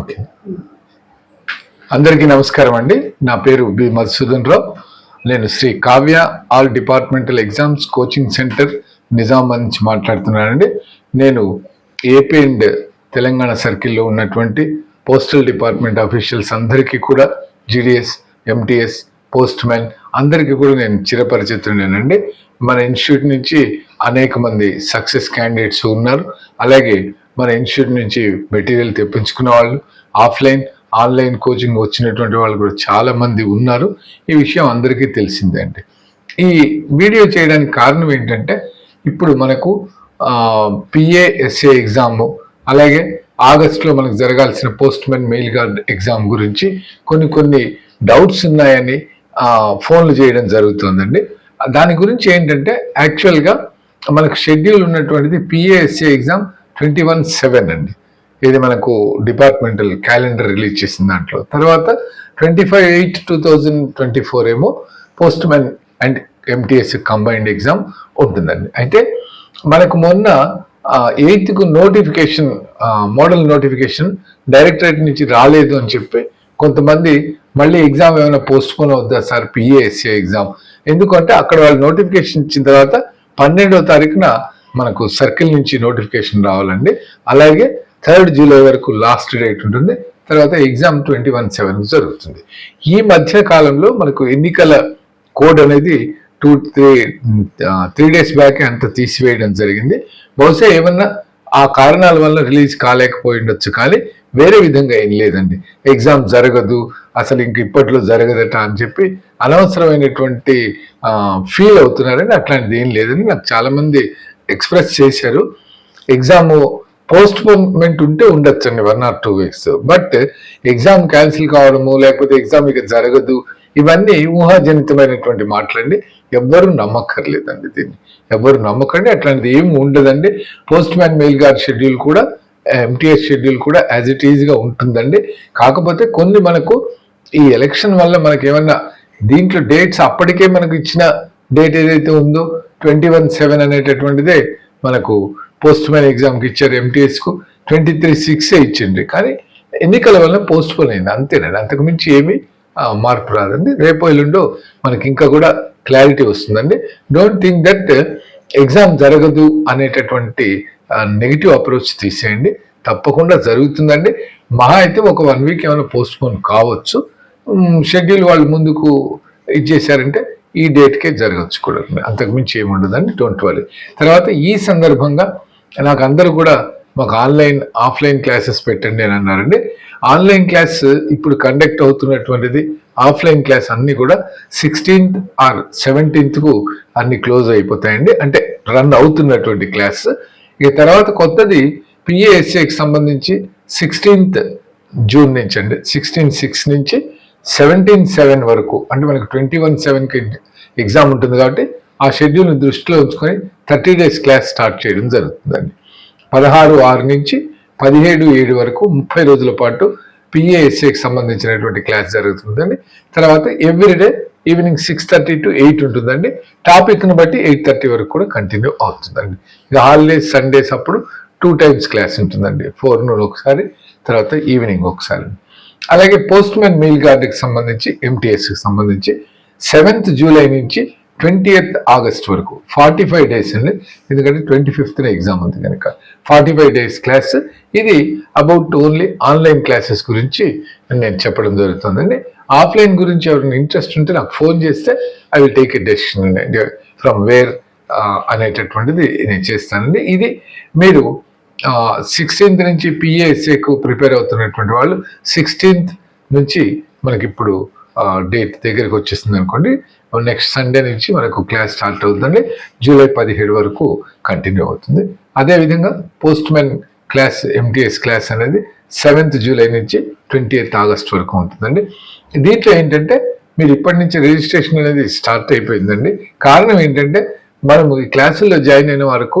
Okay, అందరికీ నమస్కారం అండి. నా పేరు బి మధుసూదన్ రావు. నేను Sri Kavya all departmental exams coaching centre Nizamabad నుంచి మాట్లాడుతున్నానండి. నేను ఏపీ అండ్ తెలంగాణ సర్కిల్లో ఉన్నటువంటి పోస్టల్ డిపార్ట్మెంట్ అఫీషియల్స్ అందరికీ కూడా, జీడిఎస్, ఎంటీఎస్, పోస్ట్ మ్యాన్ అందరికీ కూడా నేను చిరపరిచితుడేనండి. మన ఇన్స్టిట్యూట్ నుంచి అనేక మంది సక్సెస్ క్యాండిడేట్స్ ఉన్నారు. అలాగే మన ఇన్స్టిట్యూట్ నుంచి మెటీరియల్ తెప్పించుకున్న వాళ్ళు, ఆన్లైన్ కోచింగ్ వచ్చినటువంటి వాళ్ళు కూడా చాలా మంది ఉన్నారు. ఈ విషయం అందరికీ తెలిసిందే అండి. ఈ వీడియో చేయడానికి కారణం ఏంటంటే, ఇప్పుడు మనకు పిఏఎస్ఏ ఎగ్జాము, అలాగే ఆగస్టులో మనకు జరగాల్సిన post man mail gourd exam గురించి కొన్ని డౌట్స్ ఉన్నాయని ఫోన్లు చేయడం జరుగుతుందండి. దాని గురించి ఏంటంటే, యాక్చువల్గా మనకు షెడ్యూల్ ఉన్నటువంటిది పిఏఎస్ఏ ఎగ్జామ్ 21/7 అండి. ఇది మనకు డిపార్ట్మెంటల్ క్యాలెండర్ రిలీజ్ చేసిన దాంట్లో. తర్వాత 25/8/2024 ఏమో post man and MTS combined exam ఉంటుందండి. అయితే మనకు మొన్న 8th notification, model notification directorate నుంచి రాలేదు అని చెప్పి కొంతమంది మళ్ళీ ఎగ్జామ్ ఏమైనా పోస్ట్పోన్ అవుద్దా సార్ పిఏఎస్ఏ ఎగ్జామ్, ఎందుకంటే అక్కడ వాళ్ళు నోటిఫికేషన్ ఇచ్చిన తర్వాత 12వ తారీఖున మనకు సర్కిల్ నుంచి నోటిఫికేషన్ రావాలండి. అలాగే 3rd జూలై వరకు లాస్ట్ డేట్ ఉంటుంది. తర్వాత ఎగ్జామ్ 21/7 జరుగుతుంది. ఈ మధ్య కాలంలో మనకు ఎన్నికల కోడ్ అనేది 3 days బ్యాక్ అంత తీసివేయడం జరిగింది. బహుశా ఏమన్నా ఆ కారణాల వల్ల రిలీజ్ కాలేకపోయి ఉండొచ్చు, కానీ వేరే విధంగా ఏం లేదండి. ఎగ్జామ్ జరగదు, అసలు ఇంక ఇప్పట్లో జరగదట అని చెప్పి అనవసరమైనటువంటి ఫీల్ అవుతున్నారని, అట్లాంటిది ఏం లేదని నాకు చాలామంది ఎక్స్ప్రెస్ చేశారు. ఎగ్జామ్ పోస్ట్ పోన్మెంట్ ఉంటే ఉండొచ్చండి 1 or 2 weeks, but exam cancel కావడము, లేకపోతే ఎగ్జామ్ ఇక జరగదు, ఇవన్నీ ఊహాజనితమైనటువంటి మాటలండి. ఎవ్వరూ నమ్మక్కర్లేదండి, దీన్ని ఎవ్వరు నమ్మకండి. అట్లాంటిది ఏమి ఉండదండి. Post man mail gourd schedule కూడా, ఎంటీఎస్ షెడ్యూల్ కూడా యాజ్ ఇట్ ఈజ్గా ఉంటుందండి. కాకపోతే కొన్ని మనకు ఈ ఎలక్షన్ వల్ల మనకి ఏమన్నా దీంట్లో డేట్స్, అప్పటికే మనకు ఇచ్చిన డేట్ ఏదైతే ఉందో 21/7 అనేటటువంటిదే మనకు పోస్ట్ మ్యాన్ ఎగ్జామ్కి ఇచ్చారు. ఎంటీఎస్కు 23/6 ఇచ్చింది, కానీ ఎన్నికల వల్ల పోస్ట్ పోన్ అయింది, అంతేనండి. అంతకుమించి ఏమీ మార్పు రాదండి. రేపో ఎల్లుండో మనకి ఇంకా కూడా క్లారిటీ వస్తుందండి. డోంట్ థింక్ దట్ ఎగ్జామ్ జరగదు అనేటటువంటి నెగిటివ్ అప్రోచ్ తీసేయండి. తప్పకుండా జరుగుతుందండి. మహా అయితే ఒక 1 week ఏమైనా పోస్ట్ పోన్ కావచ్చు. షెడ్యూల్ వాళ్ళు ముందుకు ఇచ్చేసారంటే ఈ డేట్కే జరగచ్చు కూడా, అంతకుమించి ఏముండదండి. Don't worry. తర్వాత ఈ సందర్భంగా నాకు అందరూ కూడా మాకు ఆఫ్లైన్ క్లాసెస్ పెట్టండి అని అన్నారండి. ఆన్లైన్ క్లాస్ ఇప్పుడు కండక్ట్ అవుతున్నటువంటిది, ఆఫ్లైన్ క్లాస్ అన్నీ కూడా 16th or 17th అన్ని క్లోజ్ అయిపోతాయండి. అంటే రన్ అవుతున్నటువంటి క్లాస్. ఇక తర్వాత కొత్తది పిఏఎస్ఏకి సంబంధించి 16th జూన్ నుంచి అండి, 16/6 నుంచి 17/7 వరకు, అంటే మనకు 21/7కి ఎగ్జామ్ ఉంటుంది కాబట్టి ఆ షెడ్యూల్ని దృష్టిలో ఉంచుకొని 30 days క్లాస్ స్టార్ట్ చేయడం జరుగుతుందండి. 16/6 నుంచి 17/7 వరకు 30 రోజుల పాటు పిఏఎస్ఏకి సంబంధించినటువంటి క్లాస్ జరుగుతుందండి. తర్వాత ఎవ్రీడే ఈవినింగ్ 6:30 to 8 ఉంటుందండి. టాపిక్ను బట్టి 8:30 వరకు కూడా కంటిన్యూ అవుతుందండి. ఇక హాలిడేస్, సండేస్ అప్పుడు 2 times క్లాస్ ఉంటుందండి. forenoon ఒకసారి, తర్వాత ఈవినింగ్ ఒకసారి. అలాగే పోస్ట్ మ్యాన్ మెయిల్ గార్డ్కి సంబంధించి, ఎంటీఎస్కి సంబంధించి 7th జూలై నుంచి 20th ఆగస్ట్ వరకు 45 days అండి. ఎందుకంటే 25th ఎగ్జామ్ ఉంది కనుక 45 days క్లాస్. ఇది అబౌట్ ఓన్లీ ఆన్లైన్ క్లాసెస్ గురించి నేను చెప్పడం జరుగుతుందండి. ఆఫ్లైన్ గురించి ఎవరైనా ఇంట్రెస్ట్ ఉంటే నాకు ఫోన్ చేస్తే I will take a decision అండి, ఫ్రమ్ వేర్ అనేటటువంటిది నేను చేస్తానండి. ఇది మీరు 16th నుంచి పిఏఎస్ఏకు ప్రిపేర్ అవుతున్నటువంటి వాళ్ళు 16th నుంచి మనకి ఇప్పుడు డేట్ దగ్గరికి వచ్చేస్తుంది అనుకోండి, నెక్స్ట్ సండే నుంచి మనకు క్లాస్ స్టార్ట్ అవుతుందండి. జూలై 17 వరకు కంటిన్యూ అవుతుంది. అదేవిధంగా post man class, MTS class అనేది 7th జూలై నుంచి 20th ఆగస్ట్ వరకు ఉంటుందండి. దీంట్లో ఏంటంటే మీరు ఇప్పటి నుంచి రిజిస్ట్రేషన్ అనేది స్టార్ట్ అయిపోయిందండి. కారణం ఏంటంటే, మనం ఈ క్లాసుల్లో జాయిన్ అయిన వరకు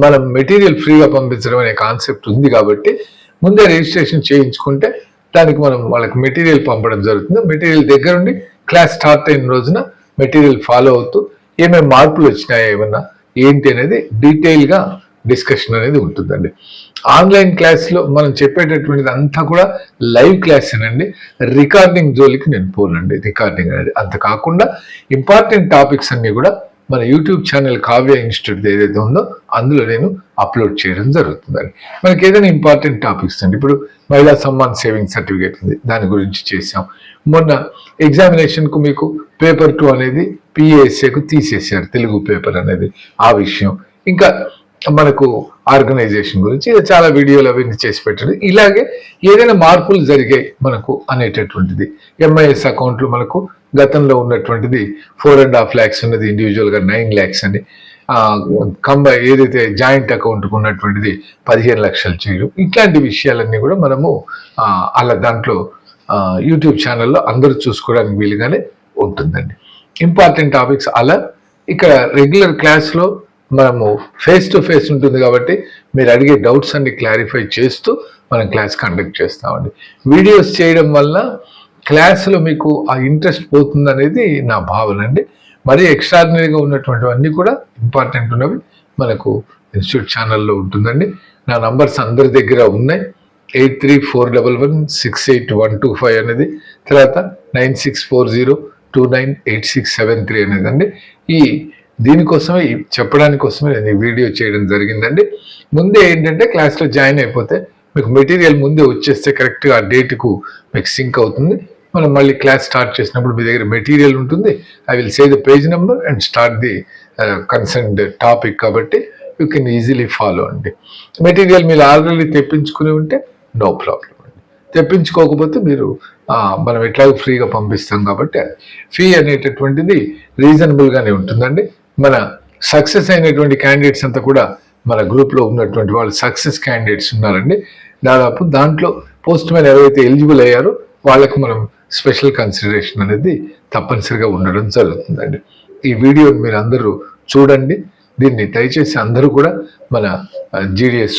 మనం మెటీరియల్ ఫ్రీగా పంపించడం అనే కాన్సెప్ట్ ఉంది కాబట్టి ముందే రిజిస్ట్రేషన్ చేయించుకుంటే దానికి మనం వాళ్ళకి మెటీరియల్ పంపడం జరుగుతుంది. మెటీరియల్ దగ్గరుండి క్లాస్ స్టార్ట్ అయిన రోజున మెటీరియల్ ఫాలో అవుతూ ఏమేమి మార్పులు వచ్చినాయో, ఏమన్నా ఏంటి అనేది డీటెయిల్గా డిస్కషన్ అనేది ఉంటుందండి. ఆన్లైన్ క్లాస్లో మనం చెప్పేటటువంటిది అంతా కూడా లైవ్ క్లాసేనండి. రికార్డింగ్ జోలికి నేను పోనండి. రికార్డింగ్ అనేది అంత కాకుండా ఇంపార్టెంట్ టాపిక్స్ అన్నీ కూడా మన యూట్యూబ్ ఛానల్ కావ్య ఇన్స్టిట్యూట్ ఏదైతే ఉందో అందులో నేను అప్లోడ్ చేయడం జరుగుతుందండి. మనకి ఏదైనా ఇంపార్టెంట్ టాపిక్స్ అండి, ఇప్పుడు మహిళా సమ్మాన్ సేవింగ్ సర్టిఫికేట్ ఉంది, దాని గురించి చేసాం. మొన్న ఎగ్జామినేషన్కు మీకు పేపర్ 2 అనేది పిఏఎస్ఏకు తీసేశారు, తెలుగు పేపర్ అనేది, ఆ విషయం. ఇంకా మనకు ఆర్గనైజేషన్ గురించి చాలా వీడియోలు అవన్నీ చేసి పెట్టండి. ఇలాగే ఏదైనా మార్పులు జరిగాయి మనకు అనేటటువంటిది. ఎంఐఎస్ అకౌంట్లు మనకు గతంలో ఉన్నటువంటిది 4.5 lakhs ఉన్నది, ఇండివిజువల్గా 9 lakhs అని, ఏదైతే జాయింట్ అకౌంట్కు ఉన్నటువంటిది 15 లక్షలు చేయడం, ఇట్లాంటి విషయాలన్నీ కూడా మనము అలా దాంట్లో యూట్యూబ్ ఛానల్లో అందరూ చూసుకోవడానికి వీలుగానే ఉంటుందండి. ఇంపార్టెంట్ టాపిక్స్ అలా ఇక్కడ రెగ్యులర్ క్లాస్లో మనము ఫేస్ టు ఫేస్ ఉంటుంది కాబట్టి మీరు అడిగే డౌట్స్ అన్ని క్లారిఫై చేస్తూ మనం క్లాస్ కండక్ట్ చేస్తామండి. వీడియోస్ చేయడం వల్ల క్లాస్లో మీకు ఆ ఇంట్రెస్ట్ పోతుంది అనేది నా భావన అండి. మరీ ఎక్స్ట్రాడినరీగా ఉన్నటువంటివన్నీ కూడా ఇంపార్టెంట్ ఉన్నవి మనకు ఇన్స్టిట్యూట్ ఛానల్లో ఉంటుందండి. నా నంబర్స్ అందరి దగ్గర ఉన్నాయి. 8341168125 అనేది, తర్వాత 9640298673 అనేది అండి. దీనికోసమే చెప్పడానికి కోసమే నేను ఈ వీడియో చేయడం జరిగిందండి. ముందే ఏంటంటే క్లాస్లో జాయిన్ అయిపోతే మీకు మెటీరియల్ ముందే వచ్చేస్తే కరెక్ట్గా ఆ డేట్కు మీకు సింక్ అవుతుంది. మనం మళ్ళీ క్లాస్ స్టార్ట్ చేసినప్పుడు మీ దగ్గర మెటీరియల్ ఉంటుంది. I will say the page number and start the concerned topic, కాబట్టి యూ కెన్ ఈజీలీ ఫాలో అండి. మెటీరియల్ మీరు ఆల్రెడీ తెప్పించుకుని ఉంటే నో ప్రాబ్లం అండి. తెప్పించుకోకపోతే మీరు మనం ఎట్లాగో ఫ్రీగా పంపిస్తాం కాబట్టి ఫీ అనేటటువంటిది రీజనబుల్గానే ఉంటుందండి. మన సక్సెస్ అయినటువంటి క్యాండిడేట్స్ అంతా కూడా మన గ్రూప్లో ఉన్నటువంటి వాళ్ళు సక్సెస్ క్యాండిడేట్స్ ఉన్నారండి. దాదాపు దాంట్లో పోస్ట్ మ్యాన్ ఎవరైతే ఎలిజిబుల్ అయ్యారో వాళ్ళకు మనం స్పెషల్ కన్సిడరేషన్ అనేది తప్పనిసరిగా ఉండడం జరుగుతుందండి. ఈ వీడియోని మీరు అందరూ చూడండి. దీన్ని దయచేసి అందరూ కూడా మన GDS